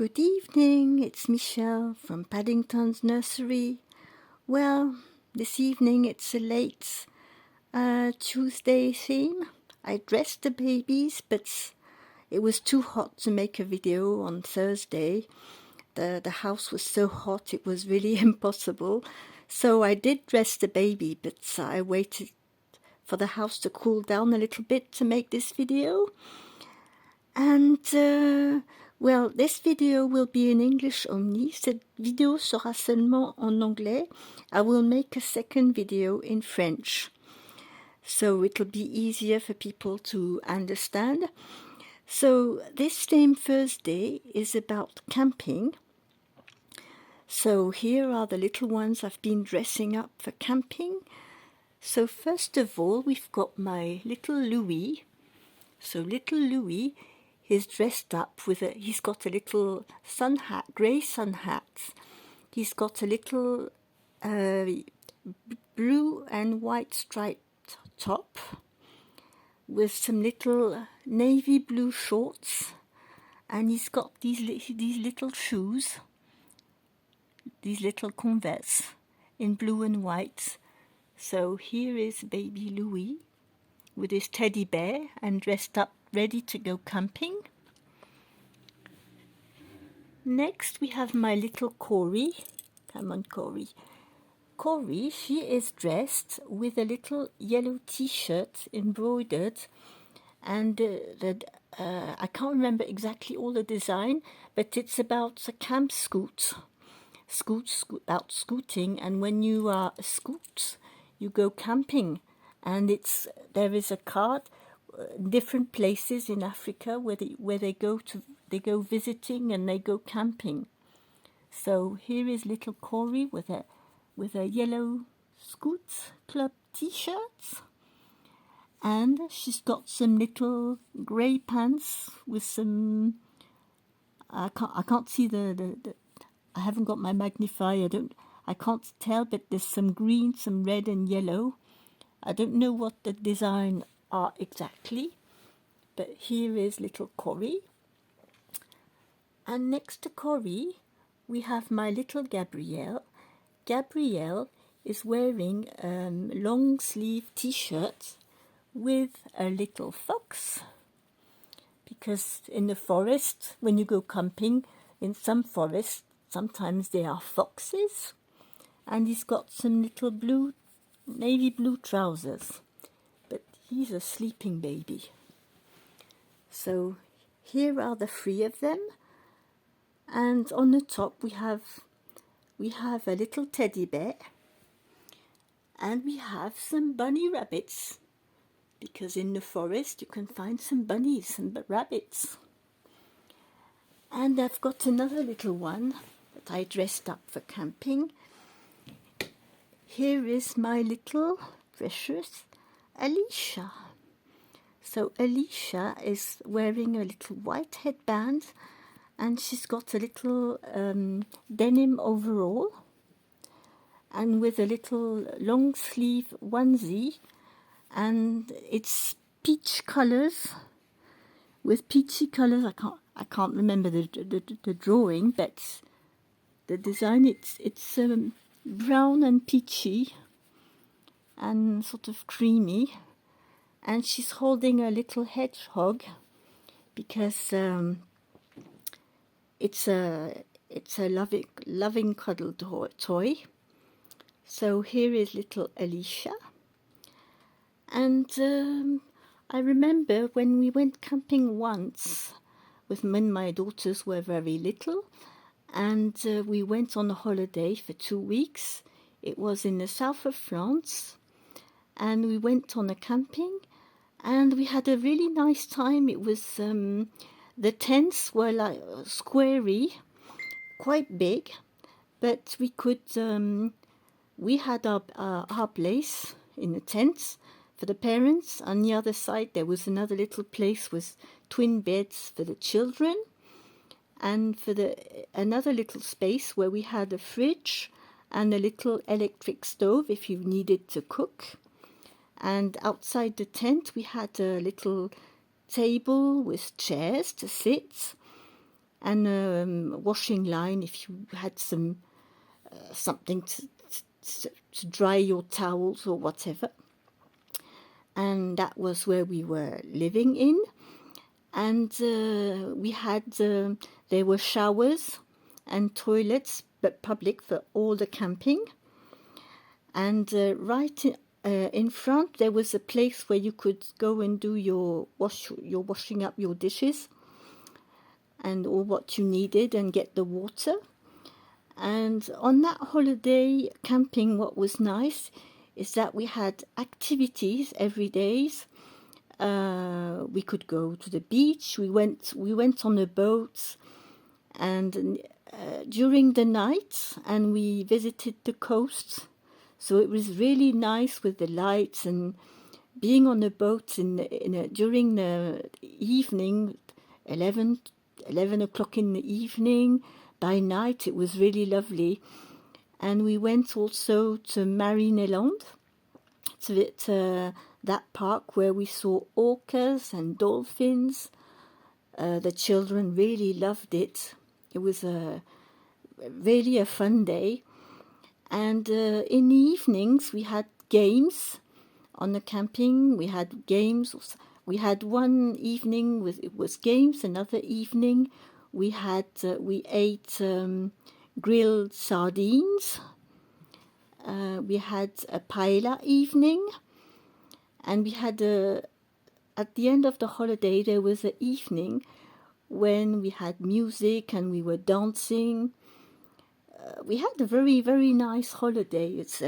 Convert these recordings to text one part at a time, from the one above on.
Good evening, it's Michelle from Paddington's nursery. Well, this evening it's a late Tuesday theme. I dressed the babies, but it was too hot to make a video on Thursday. The house was so hot it was really impossible. So I did dress the baby, but I waited for the house to cool down a little bit to make this video. And well, this video will be in English only. Cette vidéo sera seulement en anglais. I will make a second video in French, so it'll be easier for people to understand. So this theme Thursday is about camping. So here are the little ones I've been dressing up for camping. So first of all, we've got my little Louis. So little Louis is dressed up with he's got a little sun hat, grey sun hat. He's got a little blue and white striped top with some little navy blue shorts, and he's got these little shoes, these little Converse in blue and white. So here is baby Louis with his teddy bear and dressed up, ready to go camping. Next we have my little Corey. Come on, Corey. Corey, she is dressed with a little yellow t-shirt embroidered, and I can't remember exactly all the design, but it's about a camp about scooting, and when you are a scout, you go camping. And there is a card, different places in Africa where they go visiting and they go camping. So here is little Corey with a yellow Scout Club t-shirt, and she's got some little grey pants with some. I can't see the. I haven't got my magnifier. I can't tell, but there's some green, some red, and yellow. I don't know what the design are exactly, but here is little Corey. And next to Corey, we have my little Gabrielle. Gabrielle is wearing a long sleeve t-shirt with a little fox, because in the forest, when you go camping, in some forests, sometimes there are foxes, and he's got some little navy blue trousers, but he's a sleeping baby. So here are the three of them, and on the top we have a little teddy bear, and we have some bunny rabbits, because in the forest you can find some bunnies and rabbits. And I've got another little one that I dressed up for camping. Here is my little precious Alicia. So Alicia is wearing a little white headband, and she's got a little denim overall, and with a little long sleeve onesie, and it's peach colours, with peachy colours. I can't remember the drawing, but the design, it's brown and peachy and sort of creamy, and she's holding a little hedgehog, because it's a loving cuddle toy. So here is little Alicia. And I remember when we went camping once when my daughters were very little, and we went on a holiday for 2 weeks. It was in the south of France, and we went on a camping, and we had a really nice time. It was the tents were like squarey, quite big, but we had our place in the tents for the parents. On the other side there was another little place with twin beds for the children, and for another little space where we had a fridge and a little electric stove if you needed to cook. And outside the tent we had a little table with chairs to sit, and a washing line if you had something to dry your towels or whatever. And that was where we were living in. And we had there were showers and toilets, but public for all the camping. And right in front there was a place where you could go and do your washing up your dishes and all what you needed and get the water. And on that holiday camping, what was nice is that we had activities every day. We could go to the beach. We went on a boat, and during the night, and we visited the coast. So it was really nice with the lights and being on a boat during the evening, 11 o'clock in the evening. By night, it was really lovely. And we went also to Marineland, to that park where we saw orcas and dolphins. The children really loved it. It was really a fun day. And in the evenings, we had games on the camping. We had games. We had one evening it was games. Another evening, we ate grilled sardines. We had a paella evening, and we had at the end of the holiday there was an evening when we had music and we were dancing. We had a very, very nice holiday. It's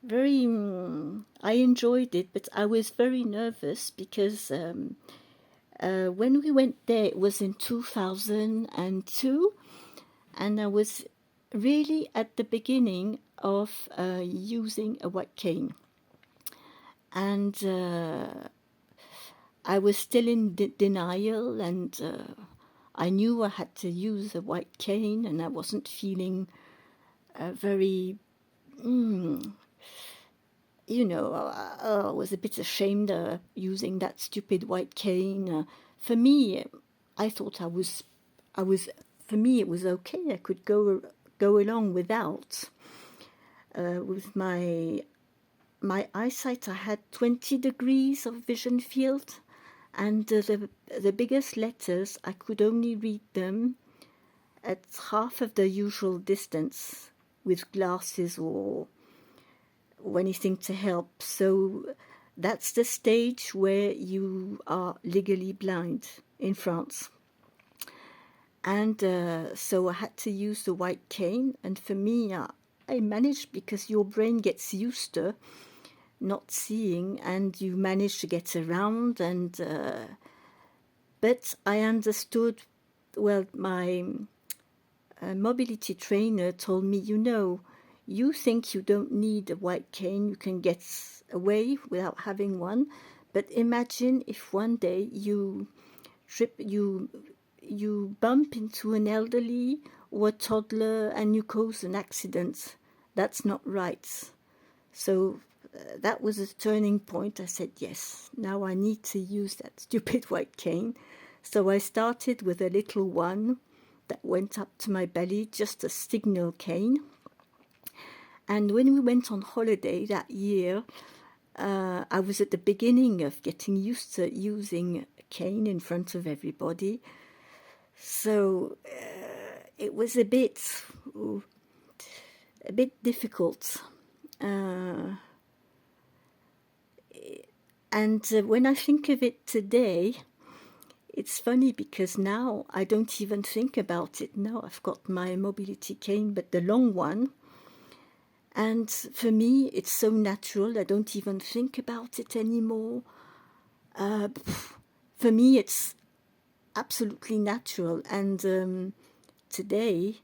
very. I enjoyed it, but I was very nervous because when we went there, it was in 2002, and I was really at the beginning of using a white cane, and I was still in denial, and I knew I had to use a white cane, and I wasn't feeling very, I was a bit ashamed using that stupid white cane. For me, I thought for me, it was okay. I could go along without. With my eyesight, I had 20 degrees of vision field, and the biggest letters, I could only read them at half of the usual distance with glasses or anything to help. So that's the stage where you are legally blind in France. And so I had to use the white cane, and for me, I managed because your brain gets used to not seeing, and you manage to get around. And but I understood. Well, my mobility trainer told me, you think you don't need a white cane, you can get away without having one, but imagine if one day you bump into an elderly or a toddler and you cause an accident. That's not right. So that was a turning point. I said, yes, now I need to use that stupid white cane. So I started with a little one that went up to my belly, just a signal cane. And when we went on holiday that year, I was at the beginning of getting used to using a cane in front of everybody. So it was a bit difficult. And when I think of it today, it's funny because now I don't even think about it. Now I've got my mobility cane, but the long one. And for me, it's so natural. I don't even think about it anymore. For me, it's absolutely natural. And today,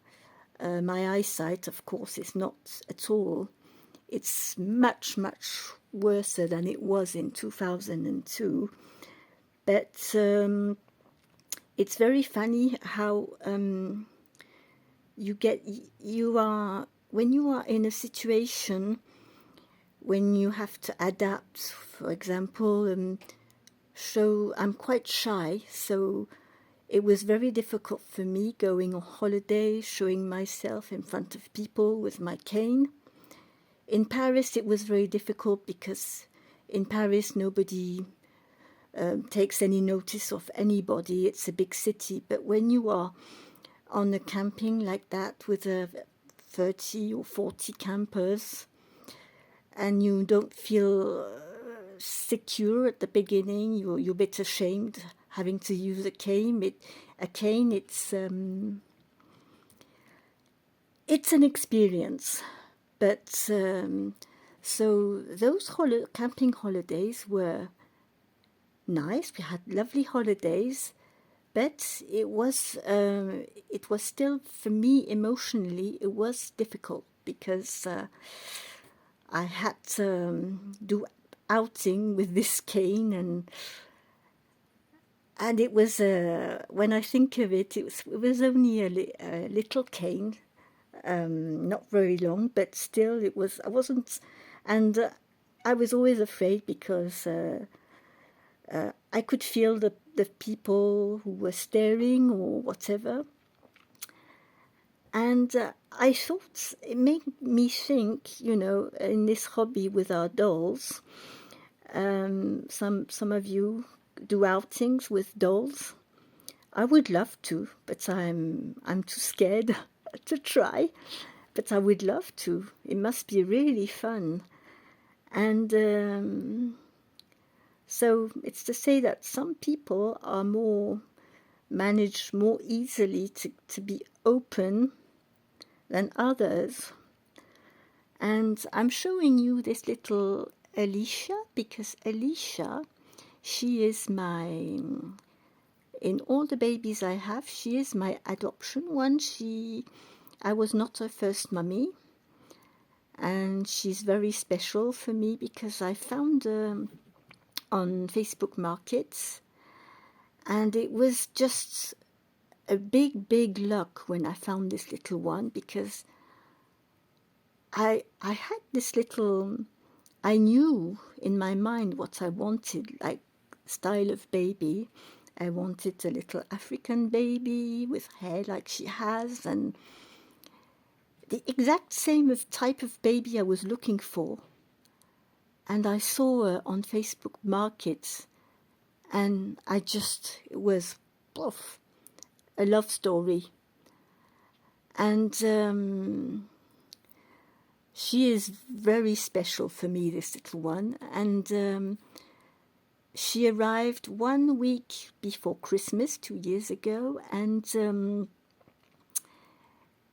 my eyesight, of course, is not at all. It's much, much worse than it was in 2002. But it's very funny how when you are in a situation when you have to adapt, for example, I'm quite shy, so it was very difficult for me going on holiday, showing myself in front of people with my cane. In Paris, it was very difficult because in Paris, nobody takes any notice of anybody. It's a big city. But when you are on a camping like that with 30 or 40 campers and you don't feel secure at the beginning, you're a bit ashamed having to use a cane. It's an experience. But so those camping holidays were nice. We had lovely holidays, but it was still, for me emotionally, it was difficult because I had to do outing with this cane, and it was when I think of it, it was only a little cane, not very long, but still it was. I wasn't, and I was always afraid because I could feel the people who were staring or whatever. And I thought, it made me think, in this hobby with our dolls, some of you do outings with dolls. I would love to, but I'm too scared to try. But I would love to. It must be really fun. And so it's to say that some people are manage more easily to be open than others. And I'm showing you this little Alicia because Alicia, she is in all the babies I have, she is my adoption one. I was not her first mummy, and she's very special for me because I found her on Facebook Markets, and it was just a big luck when I found this little one, because I had this little, I knew in my mind what I wanted, like style of baby. I wanted a little African baby with hair like she has, and the exact same type of baby I was looking for. And I saw her on Facebook Markets, and it was a love story. And she is very special for me, this little one. And she arrived 1 week before Christmas 2 years ago, and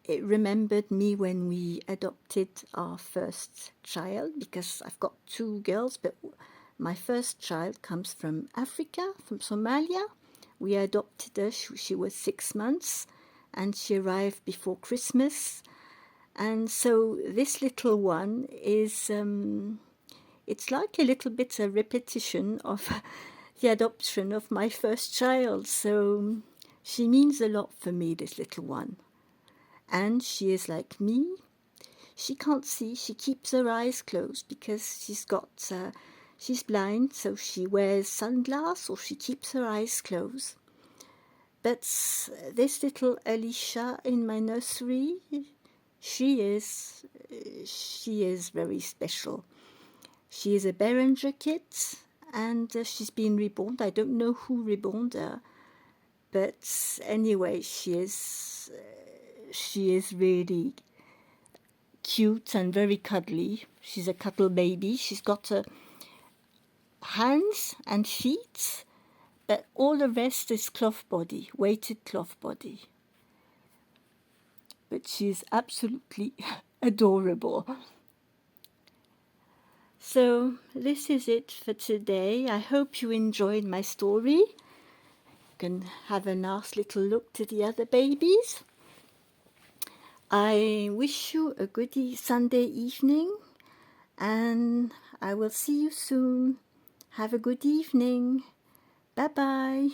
it remembered me when we adopted our first child, because I've got 2 girls, but my first child comes from Africa, from Somalia. We adopted her, she was 6 months, and she arrived before Christmas. And so this little one is, it's like a little bit a repetition of the adoption of my first child. So she means a lot for me, this little one. And she is like me. She can't see. She keeps her eyes closed because she's blind, so she wears sunglasses or she keeps her eyes closed. But this little Alicia in my nursery, she is very special. She is a Beringer kid, and she's been reborn. I don't know who reborn her, but anyway, she is really cute and very cuddly. She's a cuddle baby. She's got hands and feet, but all the rest is cloth body, weighted cloth body. But she's absolutely adorable. So this is it for today. I hope you enjoyed my story. You can have a nice little look to the other babies. I wish you a good Sunday evening, and I will see you soon. Have a good evening. Bye-bye.